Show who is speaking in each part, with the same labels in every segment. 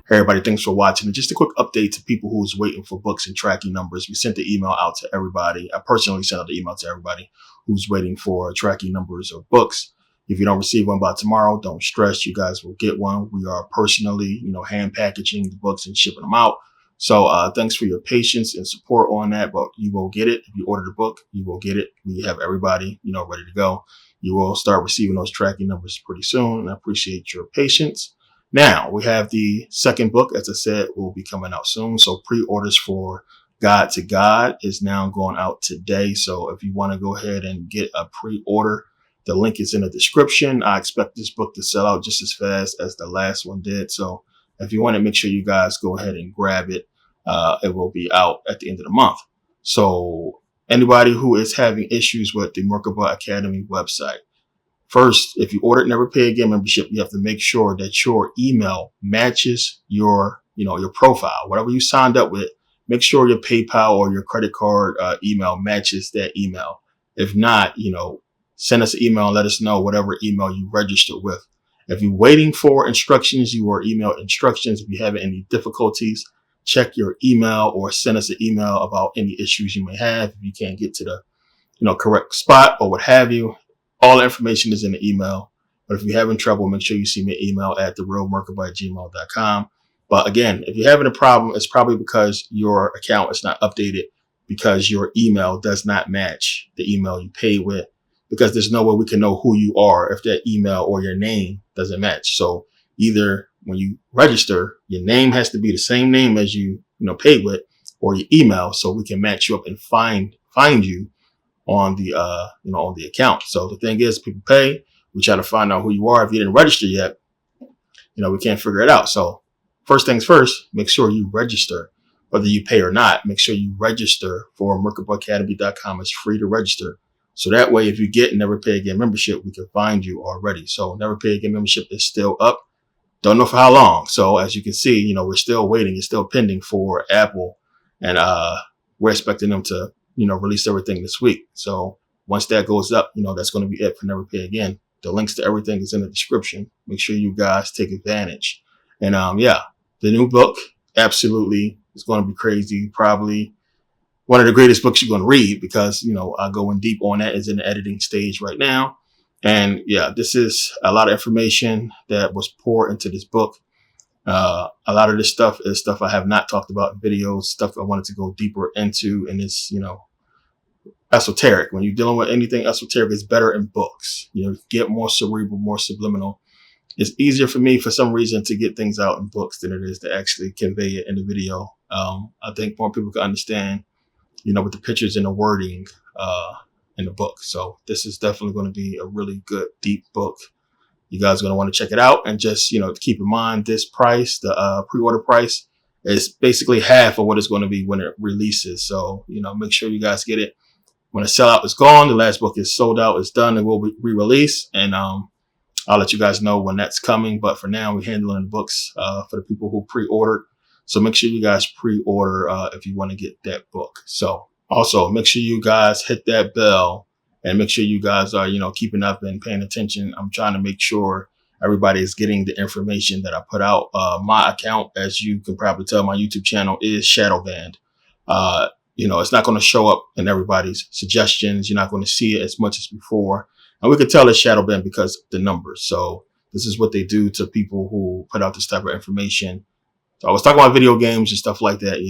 Speaker 1: Hey everybody, thanks for watching. And just a quick update to people who's waiting for books and tracking numbers. We sent the email out to everybody. I personally sent out the email to everybody who's waiting for tracking numbers or books. If you don't receive one by tomorrow, don't stress. You guys will get one. We are personally, hand packaging the books and shipping them out. So thanks for your patience and support on that, but you will get it. If you order the book, you will get it. We have everybody, ready to go. You will start receiving those tracking numbers pretty soon. And I appreciate your patience. Now, we have the second book, as I said, will be coming out soon. So pre-orders for God to God is now going out today. So if you want to go ahead and get a pre-order, the link is in the description. I expect this book to sell out just as fast as the last one did. So if you want to make sure you guys go ahead and grab it, it will be out at the end of the month. So anybody who is having issues with the Merkabah Academy website, first, if you ordered Never Pay Again membership, you have to make sure that your email matches your profile. Whatever you signed up with, make sure your PayPal or your credit card email matches that email. If not, send us an email and let us know whatever email you registered with. If you're waiting for instructions, your email instructions. If you have any difficulties, check your email or send us an email about any issues you may have. If you can't get to the correct spot or what have you. All the information is in the email. But if you're having trouble, make sure you send me an email at therealmerkabah@gmail.com. But again, if you're having a problem, it's probably because your account is not updated, because your email does not match the email you pay with, because there's no way we can know who you are if that email or your name doesn't match. So either when you register, your name has to be the same name as you paid with, or your email, so we can match you up and find you on the on the account. So the thing is, people pay, we try to find out who you are. If you didn't register yet, we can't figure it out. So first things first, make sure you register, whether you pay or not. Make sure you register for merkabahacademy.com. It's free to register. So that way, if you get Never Pay Again membership, we can find you already. So Never Pay Again membership is still up. Don't know for how long. So as you can see, we're still waiting. It's still pending for Apple, and we're expecting them to release everything this week. So once that goes up, that's going to be it for Never Pay Again. The links to everything is in the description. Make sure you guys take advantage. And the new book absolutely is going to be crazy. Probably one of the greatest books you're going to read, because, I go in deep on that. Is in the editing stage right now. And this is a lot of information that was poured into this book. A lot of this stuff is stuff I have not talked about in videos, stuff I wanted to go deeper into, and it's, esoteric. When you're dealing with anything esoteric, it's better in books. Get more cerebral, more subliminal. It's easier for me, for some reason, to get things out in books than it is to actually convey it in the video. I think more people can understand, with the pictures and the wording in the book. So this is definitely going to be a really good, deep book. You guys are going to want to check it out, and just, keep in mind this price, the pre-order price, is basically half of what it's going to be when it releases. So, make sure you guys get it. When the sellout is gone, the last book is sold out, it's done, it will be re-released, and I'll let you guys know when that's coming. But for now, we're handling the books for the people who pre-ordered. So make sure you guys pre-order if you want to get that book. So also make sure you guys hit that bell. And make sure you guys are, keeping up and paying attention. I'm trying to make sure everybody is getting the information that I put out. My account, as you can probably tell, my YouTube channel is shadow banned. It's not going to show up in everybody's suggestions. You're not going to see it as much as before. And we could tell it's shadow banned because of the numbers. So this is what they do to people who put out this type of information. So I was talking about video games and stuff like that.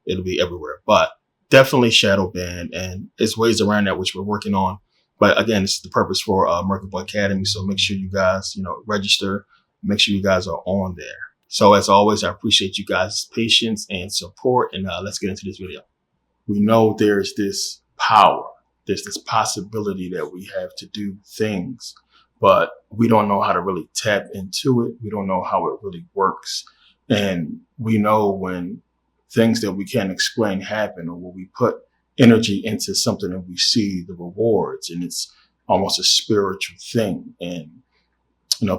Speaker 1: It'll be everywhere. But definitely shadow banned, and there's ways around that, which we're working on. But again, this is the purpose for Merkabah Academy. So make sure you guys, register. Make sure you guys are on there. So as always, I appreciate you guys' patience and support. And let's get into this video. We know there's this power there's this possibility that we have to do things, but we don't know how to really tap into it. We don't know how it really works. And we know when things that we can't explain happen, or when we put energy into something and we see the rewards, and it's almost a spiritual thing. And,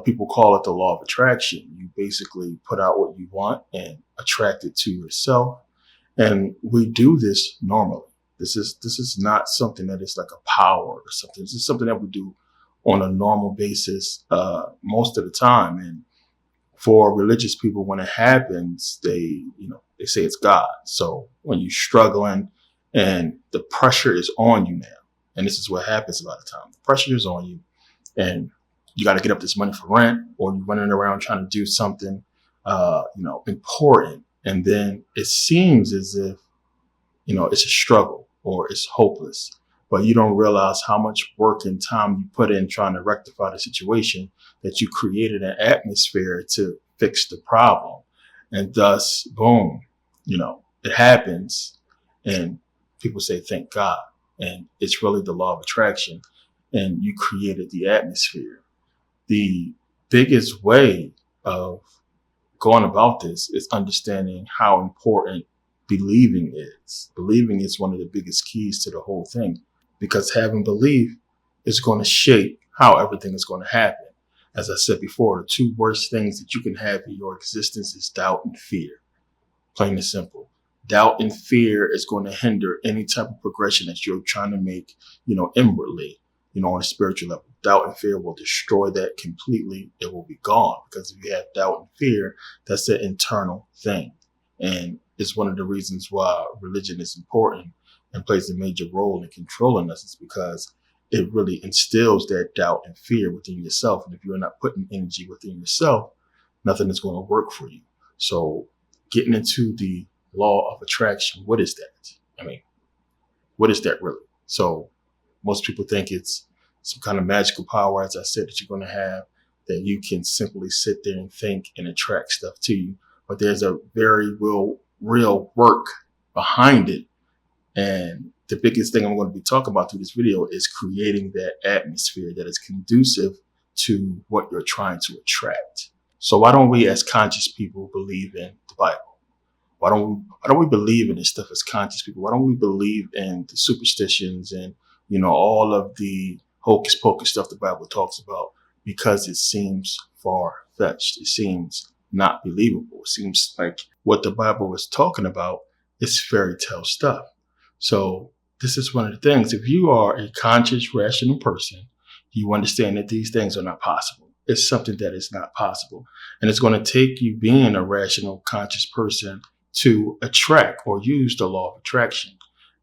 Speaker 1: people call it the law of attraction. You basically put out what you want and attract it to yourself. And we do this normally. This is not something that is like a power or something. This is something that we do on a normal basis most of the time. And for religious people, when it happens, they say it's God. So when you're struggling and the pressure is on you now, and this is what happens a lot of time, the pressure is on you, and you got to get up this money for rent, or you're running around trying to do something, important. And then it seems as if, it's a struggle or it's hopeless, but you don't realize how much work and time you put in trying to rectify the situation, that you created an atmosphere to fix the problem. And thus, boom, it happens, and people say, thank God. And it's really the law of attraction, and you created the atmosphere. The biggest way of going about this is understanding how important believing is. Believing is one of the biggest keys to the whole thing, because having belief is going to shape how everything is going to happen. As I said before, the two worst things that you can have in your existence is doubt and fear. Plain and simple. Doubt and fear is going to hinder any type of progression that you're trying to make, inwardly, on a spiritual level. Doubt and fear will destroy that completely. It will be gone, because if you have doubt and fear, that's an internal thing. And it's one of the reasons why religion is important and plays a major role in controlling us, is because it really instills that doubt and fear within yourself. And if you're not putting energy within yourself, nothing is going to work for you. So getting into the law of attraction, what is that? What is that really? So most people think it's some kind of magical power, as I said, that you're going to have, that you can simply sit there and think and attract stuff to you. But there's a very real work behind it. And the biggest thing I'm going to be talking about through this video is creating that atmosphere that is conducive to what you're trying to attract. So why don't we as conscious people believe in the Bible? Why don't we believe in this stuff as conscious people? Why don't we believe in the superstitions and, all of the hocus pocus stuff the Bible talks about? Because it seems far-fetched. It seems not believable. It seems like what the Bible is talking about is fairy tale stuff. So this is one of the things. If you are a conscious, rational person, you understand that these things are not possible. It's something that is not possible. And it's going to take you being a rational, conscious person to attract or use the law of attraction.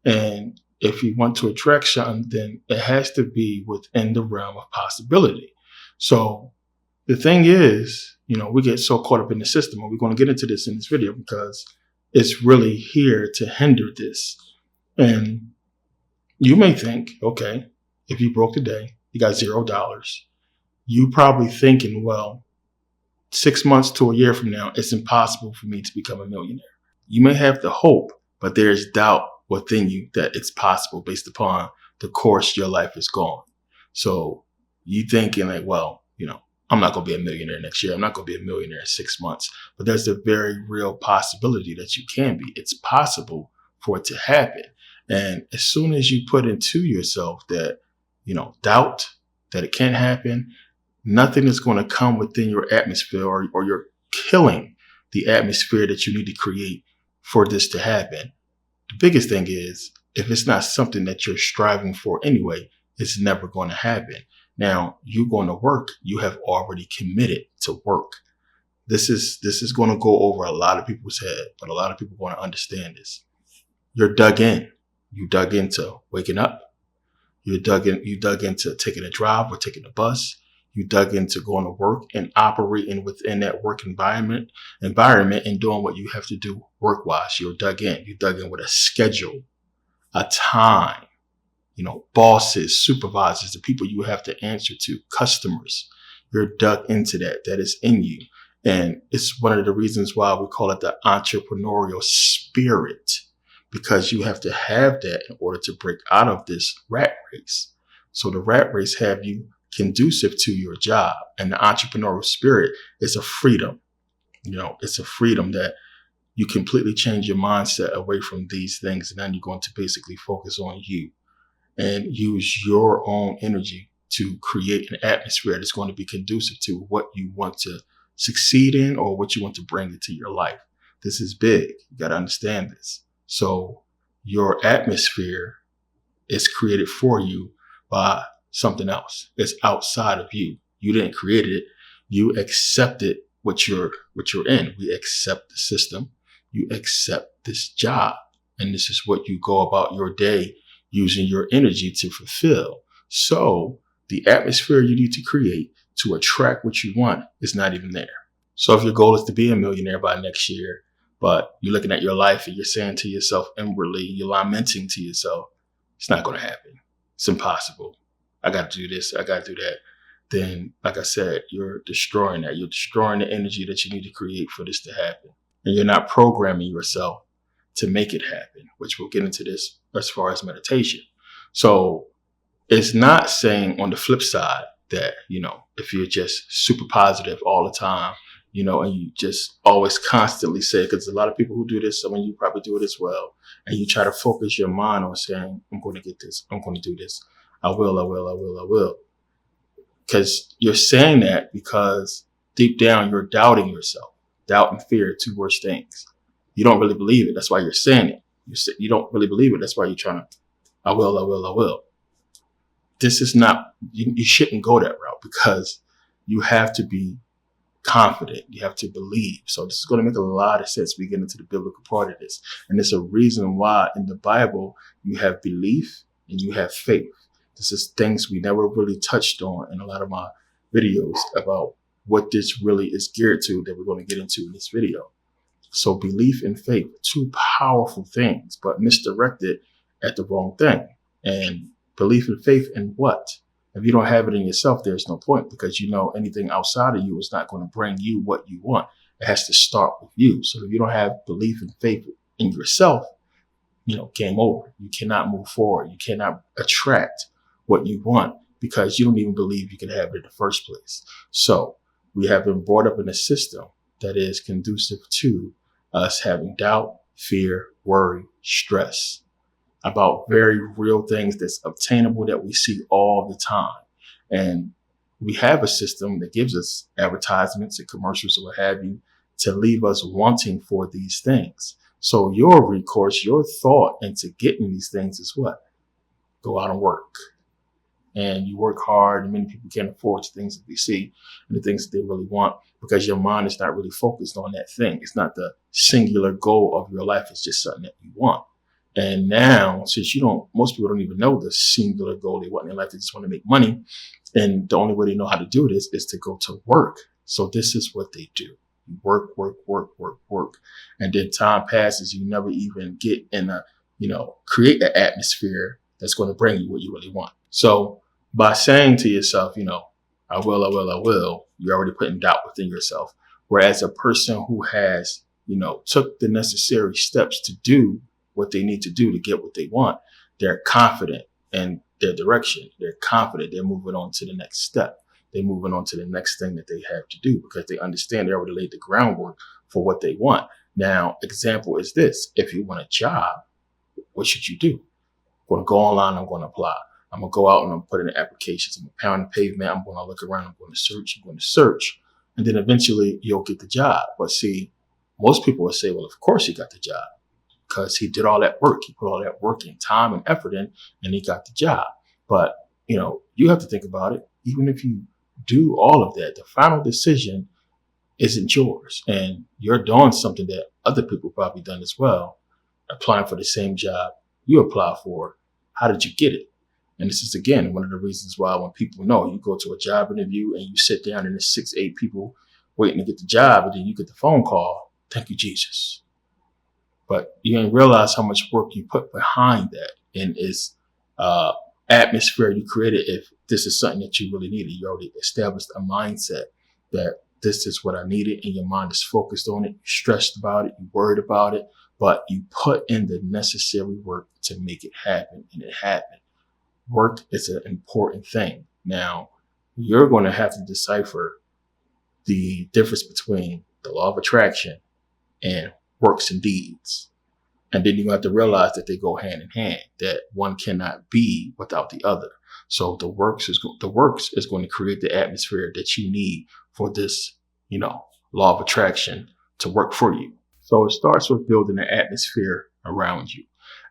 Speaker 1: And if you want to attract something, then it has to be within the realm of possibility. So the thing is, we get so caught up in the system, and we're going to get into this in this video because it's really here to hinder this. And you may think, okay, if you broke today, you got $0. You probably thinking, well, 6 months to a year from now, it's impossible for me to become a millionaire. You may have the hope, but there's doubt within you that it's possible based upon the course your life is going. So you thinking like, well, I'm not going to be a millionaire next year. I'm not going to be a millionaire in 6 months. But there's a very real possibility that you can be. It's possible for it to happen. And as soon as you put into yourself that, doubt that it can't happen, nothing is going to come within your atmosphere, or you're killing the atmosphere that you need to create for this to happen. The biggest thing is, if it's not something that you're striving for anyway, it's never going to happen. Now, you're going to work. You have already committed to work. This is going to go over a lot of people's head, but a lot of people want to understand this. You're dug in. You dug into waking up. You dug into taking a drive or taking a bus. You dug into going to work and operating within that work environment and doing what you have to do work-wise. You're dug in. You dug in with a schedule, a time, bosses, supervisors, the people you have to answer to, customers. You're dug into that. That is in you. And it's one of the reasons why we call it the entrepreneurial spirit, because you have to have that in order to break out of this rat race. So the rat race have you conducive to your job, and the entrepreneurial spirit is a freedom. It's a freedom that you completely change your mindset away from these things. And then you're going to basically focus on you and use your own energy to create an atmosphere that's going to be conducive to what you want to succeed in or what you want to bring into your life. This is big. You got to understand this. So your atmosphere is created for you by something else. It's outside of you. You didn't create it. You accepted what you're in. We accept the system. You accept this job. And this is what you go about your day using your energy to fulfill. So the atmosphere you need to create to attract what you want is not even there. So if your goal is to be a millionaire by next year, but you're looking at your life and you're saying to yourself inwardly, you're lamenting to yourself, it's not going to happen. It's impossible. I got to do this. I got to do that. Then, like I said, you're destroying that. You're destroying the energy that you need to create for this to happen. And you're not programming yourself to make it happen, which we'll get into this as far as meditation. So it's not saying on the flip side that, if you're just super positive all the time, and you just always constantly say, because a lot of people who do this, you probably do it as well, and you try to focus your mind on saying, I'm going to get this, I'm going to do this, I will. Because you're saying that because deep down you're doubting yourself. Doubt and fear are two worst things. You don't really believe it. That's why you're saying it. You don't really believe it. That's why you're trying to, I will. This is not, you shouldn't go that route because you have to be confident. You have to believe. So this is going to make a lot of sense. We get into the biblical part of this. And there's a reason why in the Bible you have belief and you have faith. This is things we never really touched on in a lot of my videos about what this really is geared to that we're going to get into in this video. So belief and faith, two powerful things, but misdirected at the wrong thing. And belief and faith in what? If you don't have it in yourself, there's no point because anything outside of you is not going to bring you what you want. It has to start with you. So if you don't have belief and faith in yourself, game over. You cannot move forward. You cannot attract what you want because you don't even believe you can have it in the first place. So we have been brought up in a system that is conducive to us having doubt, fear, worry, stress about very real things that's obtainable that we see all the time. And we have a system that gives us advertisements and commercials or what have you to leave us wanting for these things. So your recourse, your thought into getting these things is what? Go out and work. And you work hard, and many people can't afford the things that they see and the things that they really want because your mind is not really focused on that thing. It's not the singular goal of your life. It's just something that you want. And now, since most people don't even know the singular goal they want in their life, they just want to make money. And the only way they know how to do this is to go to work. So this is what they do. Work. And then time passes. You never even get in create an atmosphere that's going to bring you what you really want. So by saying to yourself, I will, you're already putting doubt within yourself. Whereas a person who has, took the necessary steps to do what they need to do to get what they want, they're confident in their direction. They're confident. They're moving on to the next step. They're moving on to the next thing that they have to do because they understand they already laid the groundwork for what they want. Now, example is this. If you want a job, what should you do? I'm going to go online. I'm going to apply. I'm going to go out and I'm put in applications. I'm going to pound the pavement. I'm going to look around. I'm going to search. And then eventually you'll get the job. But see, most people will say, well, of course he got the job because he did all that work. He put all that work and time and effort in and he got the job. But, you have to think about it. Even if you do all of that, the final decision isn't yours. And you're doing something that other people probably done as well, applying for the same job you apply for. How did you get it? And this is, again, one of the reasons why when people know you go to a job interview and you sit down and there's 6, 8 people waiting to get the job, and then you get the phone call, thank you, Jesus. But you didn't realize how much work you put behind that and its atmosphere you created. If this is something that you really needed, you already established a mindset that this is what I needed, and your mind is focused on it, you're stressed about it, you're worried about it. but you put in the necessary work to make it happen, and it happened. Work is an important thing. Now, you're going to have to decipher the difference between the law of attraction and works and deeds. And then you have to realize that they go hand in hand, that one cannot be without the other. So the works is going to create the atmosphere that you need for this, law of attraction to work for you. So it starts with building an atmosphere around you.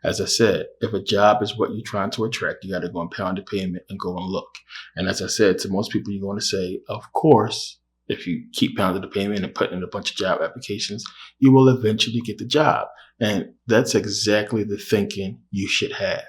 Speaker 1: As I said, if a job is what you're trying to attract, you got to go and pound the pavement and go and look. And as I said, to most people, you're going to say, of course, if you keep pounding the pavement and putting in a bunch of job applications, you will eventually get the job. And that's exactly the thinking you should have.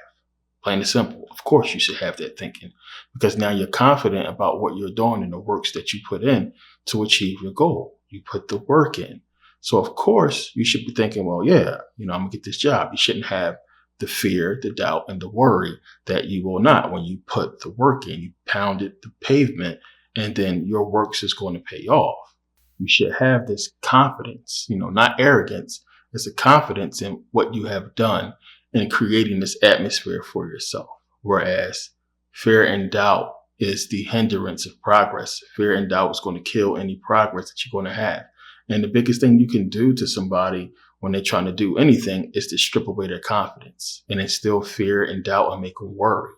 Speaker 1: Plain and simple. Of course, you should have that thinking, because now you're confident about what you're doing and the works that you put in to achieve your goal. You put the work in. So, of course, you should be thinking, well, yeah, I'm going to get this job. You shouldn't have the fear, the doubt, and the worry that you will not. When you put the work in, you pounded the pavement, and then your works is going to pay off. You should have this confidence, not arrogance. It's a confidence in what you have done in creating this atmosphere for yourself. Whereas fear and doubt is the hindrance of progress. Fear and doubt is going to kill any progress that you're going to have. And the biggest thing you can do to somebody when they're trying to do anything is to strip away their confidence and instill fear and doubt and make them worry.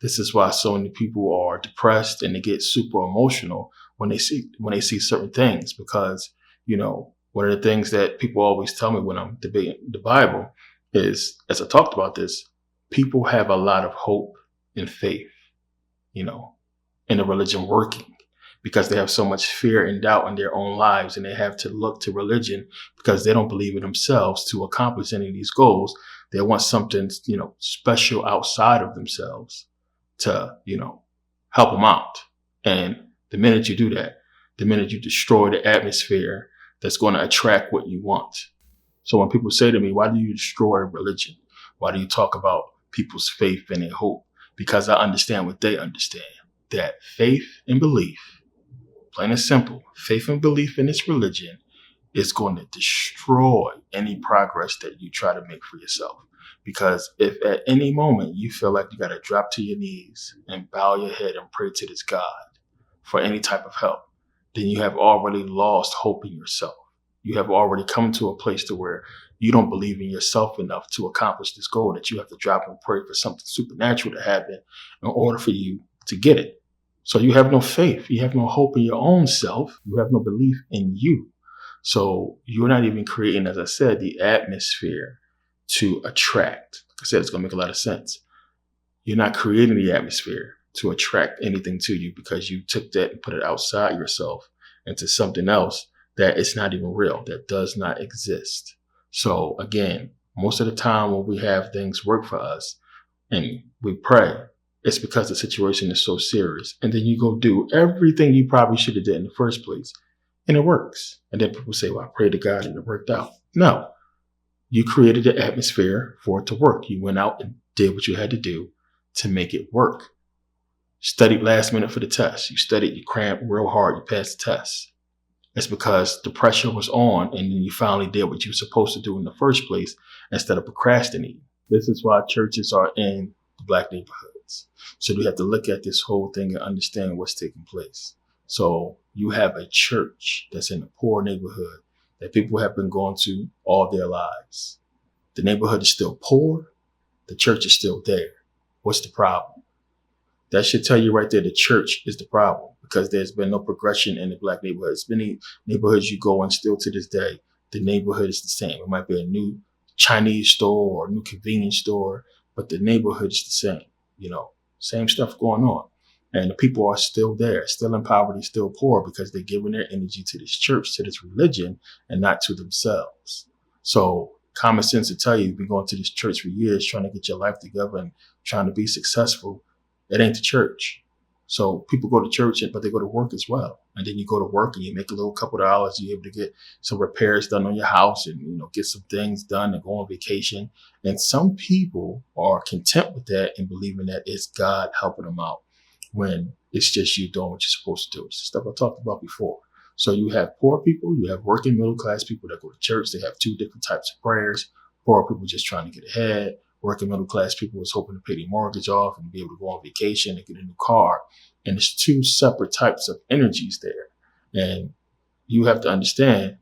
Speaker 1: This is why so many people are depressed and they get super emotional when they see certain things, because, one of the things that people always tell me when I'm debating the Bible is, as I talked about this, people have a lot of hope and faith, in the religion working, because they have so much fear and doubt in their own lives, and they have to look to religion because they don't believe in themselves to accomplish any of these goals. They want something, special outside of themselves to, help them out. And the minute you do that, the minute you destroy the atmosphere that's going to attract what you want. So when people say to me, why do you destroy religion? Why do you talk about people's faith and their hope? Because I understand what they understand, that faith and belief, plain and simple, faith and belief in this religion is going to destroy any progress that you try to make for yourself. Because if at any moment you feel like you got to drop to your knees and bow your head and pray to this God for any type of help, then you have already lost hope in yourself. You have already come to a place to where you don't believe in yourself enough to accomplish this goal, that you have to drop and pray for something supernatural to happen in order for you to get it. So you have no faith. You have no hope in your own self. You have no belief in you. So you're not even creating, as I said, the atmosphere to attract. Like I said, it's going to make a lot of sense. You're not creating the atmosphere to attract anything to you, because you took that and put it outside yourself into something else that is not even real, that does not exist. So again, most of the time when we have things work for us and we pray, it's because the situation is so serious. And then you go do everything you probably should have did in the first place, and it works. And then people say, well, I prayed to God and it worked out. No, you created the atmosphere for it to work. You went out and did what you had to do to make it work. Studied last minute for the test. You studied, you crammed real hard, you passed the test. It's because the pressure was on, and then you finally did what you were supposed to do in the first place instead of procrastinating. This is why churches are in the Black neighborhoods. So you have to look at this whole thing and understand what's taking place. So you have a church that's in a poor neighborhood that people have been going to all their lives. The neighborhood is still poor. The church is still there. What's the problem? That should tell you right there, the church is the problem, because there's been no progression in the Black neighborhoods. Many neighborhoods you go in still to this day, the neighborhood is the same. It might be a new Chinese store or a new convenience store, but the neighborhood is the same, same stuff going on. And the people are still there, still in poverty, still poor, because they're giving their energy to this church, to this religion, and not to themselves. So common sense will tell you, you've been going to this church for years, trying to get your life together and trying to be successful. It ain't the church. So people go to church, but they go to work as well. And then you go to work and you make a little couple of dollars. You're able to get some repairs done on your house and, get some things done and go on vacation. And some people are content with that and believing that it's God helping them out, when it's just you doing what you're supposed to do. It's stuff I talked about before. So you have poor people, you have working middle class people that go to church. They have two different types of prayers. Poor people just trying to get ahead. Working middle class people is hoping to pay their mortgage off and be able to go on vacation and get a new car. And it's two separate types of energies there. And you have to understand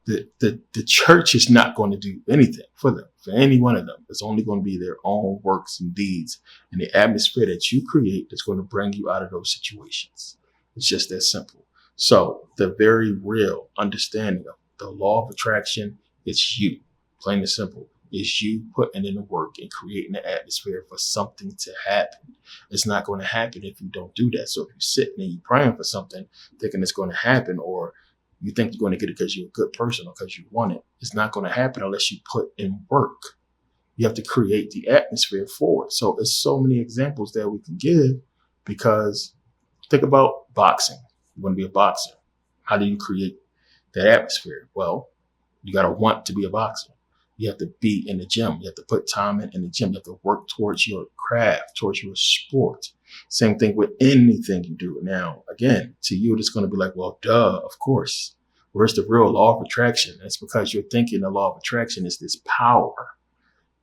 Speaker 1: the church is not going to do anything for them, for any one of them. It's only going to be their own works and deeds and the atmosphere that you create that's going to bring you out of those situations. It's just that simple. So the very real understanding of the law of attraction is you, plain and simple, is you putting in the work and creating the atmosphere for something to happen. It's not going to happen if you don't do that. So if you're sitting and you're praying for something, thinking it's going to happen, or you think you're going to get it because you're a good person or because you want it, it's not going to happen unless you put in work. You have to create the atmosphere for it. So there's so many examples that we can give, because think about boxing. You want to be a boxer. How do you create that atmosphere? Well, you got to want to be a boxer. You have to be in the gym. You have to put time in the gym. You have to work towards your craft, towards your sport. Same thing with anything you do. Now, again, to you, it's going to be like, well, duh, of course. Where's the real law of attraction? It's because you're thinking the law of attraction is this power.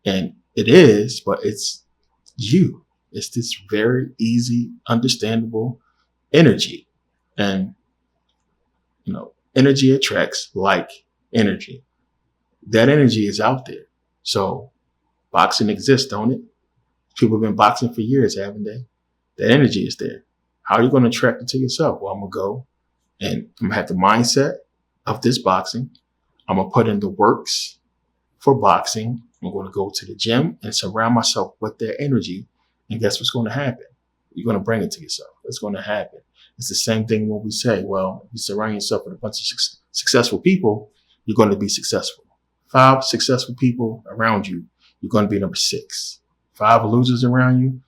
Speaker 1: And it is, but it's you. It's this very easy, understandable energy. And, energy attracts like energy. That energy is out there. So boxing exists, don't it? People have been boxing for years, haven't they? That energy is there. How are you going to attract it to yourself? Well, I'm going to go and I'm going to have the mindset of this boxing. I'm going to put in the works for boxing. I'm going to go to the gym and surround myself with that energy. And guess what's going to happen? You're going to bring it to yourself. It's going to happen. It's the same thing when we say, well, if you surround yourself with a bunch of successful people, you're going to be successful. 5 successful people around you, you're going to be number 6. 5 losers around you,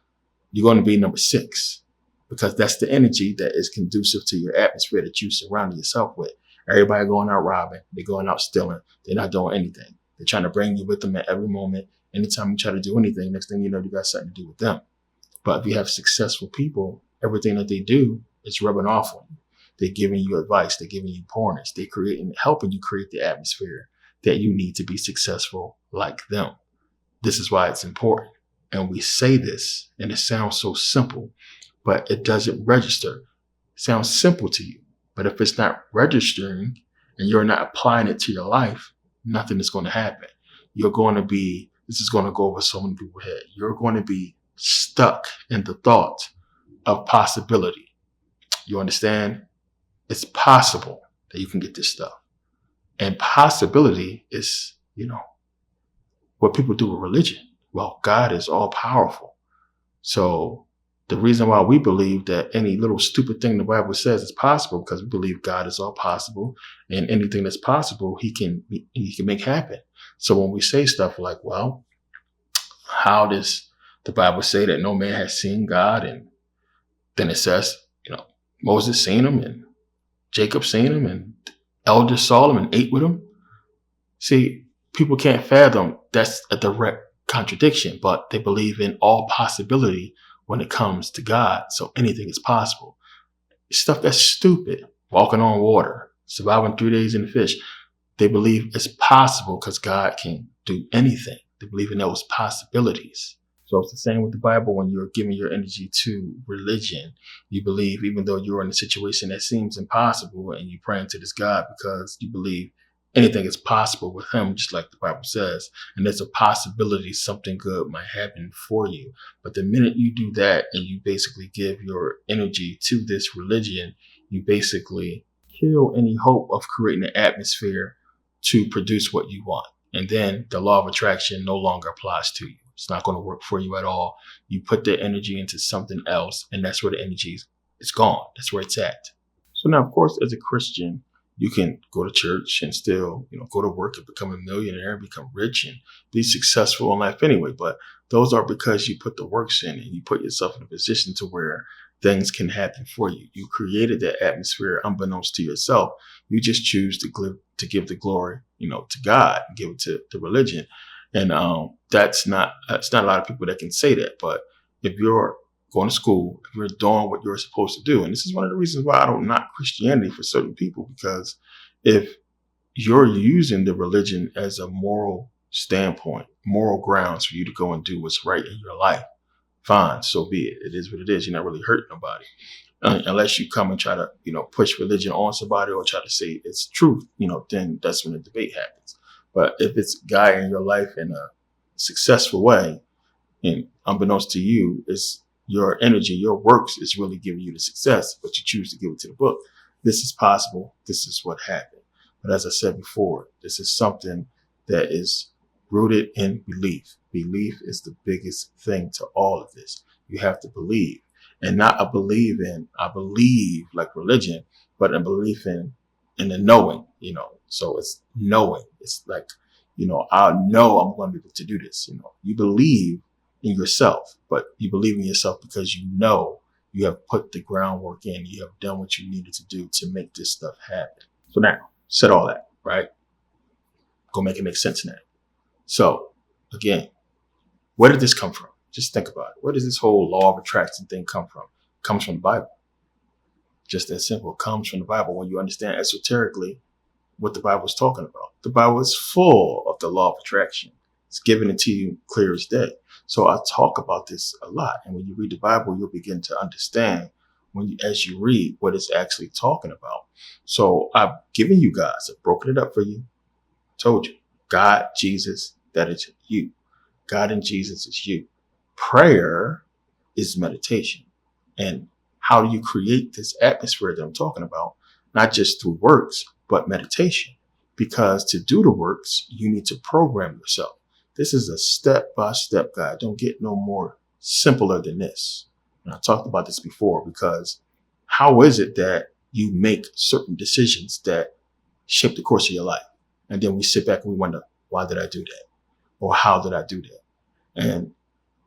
Speaker 1: you're going to be number 6, because that's the energy that is conducive to your atmosphere that you surround yourself with. Everybody going out robbing, they're going out stealing, they're not doing anything. They're trying to bring you with them at every moment. Anytime you try to do anything, next thing you know, you got something to do with them. But if you have successful people, everything that they do is rubbing off on you. They're giving you advice, they're giving you pointers, they're helping you create the atmosphere that you need to be successful like them. This is why it's important. And we say this, and it sounds so simple, but it doesn't register. It sounds simple to you, but if it's not registering and you're not applying it to your life, nothing is going to happen. This is going to go over so many people's head. You're going to be stuck in the thought of possibility. You understand? It's possible that you can get this stuff. And possibility is, what people do with religion. Well, God is all powerful. So the reason why we believe that any little stupid thing the Bible says is possible, because we believe God is all possible, and anything that's possible, he can make happen. So when we say stuff like, well, how does the Bible say that no man has seen God? And then it says, Moses seen him and Jacob seen him and Elder Solomon ate with him. See, people can't fathom that's a direct contradiction, but they believe in all possibility when it comes to God. So anything is possible. Stuff that's stupid, walking on water, surviving 3 days in the fish. They believe it's possible because God can do anything. They believe in those possibilities. So it's the same with the Bible. When you're giving your energy to religion, you believe, even though you're in a situation that seems impossible, and you're praying to this God because you believe anything is possible with him, just like the Bible says. And there's a possibility something good might happen for you. But the minute you do that and you basically give your energy to this religion, you basically kill any hope of creating an atmosphere to produce what you want. And then the law of attraction no longer applies to you. It's not going to work for you at all. You put the energy into something else, and that's where the energy is gone. That's where it's at. So now, of course, as a Christian, you can go to church and still, go to work and become a millionaire, become rich and be successful in life anyway. But those are because you put the works in and you put yourself in a position to where things can happen for you. You created that atmosphere unbeknownst to yourself. You just choose to give the glory, to God, and give it to the religion. And that's not a lot of people that can say that. But if you're going to school, if you're doing what you're supposed to do, and this is one of the reasons why I don't knock Christianity for certain people, because if you're using the religion as a moral standpoint, moral grounds for you to go and do what's right in your life. Fine, so be it. It is what it is. You're not really hurting nobody. Unless you come and try to, push religion on somebody or try to say it's truth, then that's when the debate happens. But if it's guiding your life in a successful way, and unbeknownst to you, it's your energy, your works is really giving you the success, but you choose to give it to the book. This is possible. This is what happened. But as I said before, this is something that is rooted in belief. Belief is the biggest thing to all of this. You have to believe, and not I believe like religion, but a belief in the knowing, So it's knowing. It's like, I know I'm going to be able to do this. You believe in yourself, but you believe in yourself because you have put the groundwork in. You have done what you needed to do to make this stuff happen. So now, said all that, right? Go make it make sense now. So again, where did this come from? Just think about it. Where does this whole law of attraction thing come from? It comes from the Bible. Just that simple. It comes from the Bible. When you understand esoterically what the Bible is talking about, the Bible is full of the law of attraction. It's given it to you clear as day. So I talk about this a lot. And when you read the Bible, you'll begin to understand as you read what it's actually talking about. So I've given you guys, I've broken it up for you. Told you, God, Jesus, that is you. God and Jesus is you. Prayer is meditation. And how do you create this atmosphere that I'm talking about? Not just through works, but meditation. Because to do the works, you need to program yourself. This is a step-by-step guide. Don't get no more simpler than this. And I talked about this before, because how is it that you make certain decisions that shape the course of your life? And then we sit back and we wonder, why did I do that? Or how did I do that? And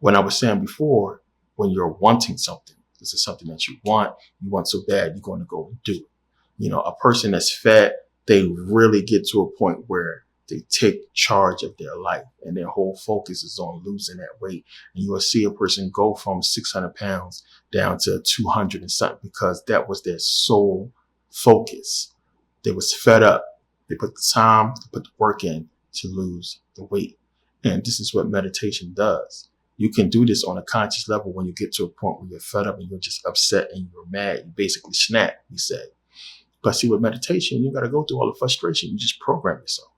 Speaker 1: when I was saying before, when you're wanting something, this is something that you want so bad, you're going to go and do it. A person that's fat, they really get to a point where they take charge of their life and their whole focus is on losing that weight. And you will see a person go from 600 pounds down to 200 and something, because that was their sole focus. They was fed up. They put the time, they put the work in to lose the weight. And this is what meditation does. You can do this on a conscious level when you get to a point where you're fed up and you're just upset and you're mad. You basically snap, you say. But see, with meditation, you got to go through all the frustration. You just program yourself.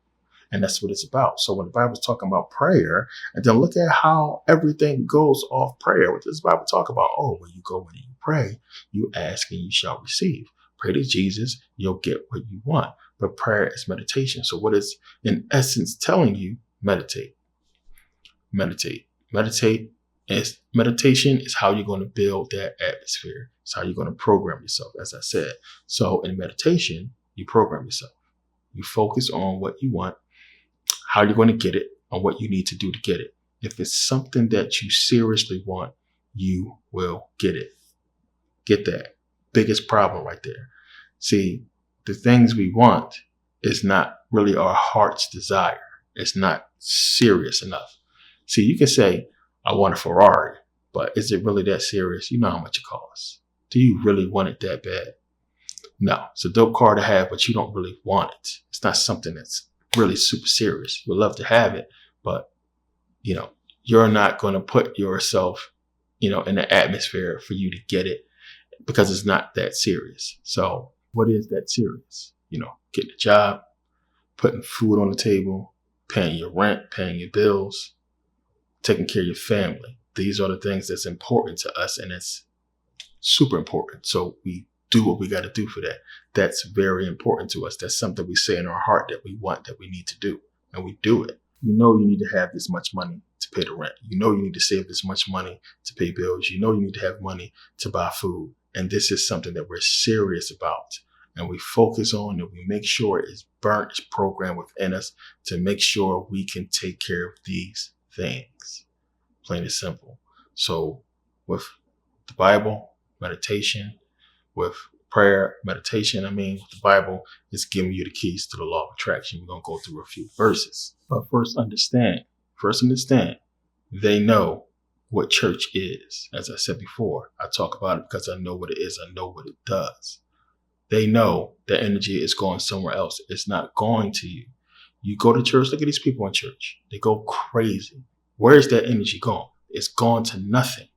Speaker 1: And that's what it's about. So when the Bible's talking about prayer, and then look at how everything goes off prayer. What does the Bible talk about? Oh, when you go and you pray, you ask and you shall receive. Pray to Jesus, you'll get what you want. But prayer is meditation. So what it's in essence telling you, meditate. Meditate. Meditation is how you're going to build that atmosphere. It's how you're going to program yourself, as I said. So in meditation, you program yourself. You focus on what you want, how you're going to get it, and what you need to do to get it. If it's something that you seriously want, you will get it. Get that. Biggest problem right there. See, the things we want is not really our heart's desire. It's not serious enough. See, you can say, I want a Ferrari, but is it really that serious? You know how much it costs. Do you really want it that bad? No, it's a dope car to have, but you don't really want it. It's not something that's really super serious. You would love to have it, but you're not going to put yourself, in the atmosphere for you to get it, because it's not that serious. So what is that serious? Getting a job, putting food on the table, paying your rent, paying your bills, taking care of your family. These are the things that's important to us, and it's super important. So we do what we got to do for that. That's very important to us. That's something we say in our heart that we want, that we need to do, and we do it. You need to have this much money to pay the rent. You need to save this much money to pay bills. You need to have money to buy food. And this is something that we're serious about. And we focus on, and we make sure it's burnt, it's programmed within us to make sure we can take care of these things. Plain and simple. So with the Bible, meditation, with prayer, meditation, with the Bible, it's giving you the keys to the law of attraction. We're going to go through a few verses. But first understand, they know what church is. As I said before, I talk about it because I know what it is. I know what it does. They know the energy is going somewhere else. It's not going to you. You go to church, look at these people in church. They go crazy. Where is that energy going? It's gone to nothing.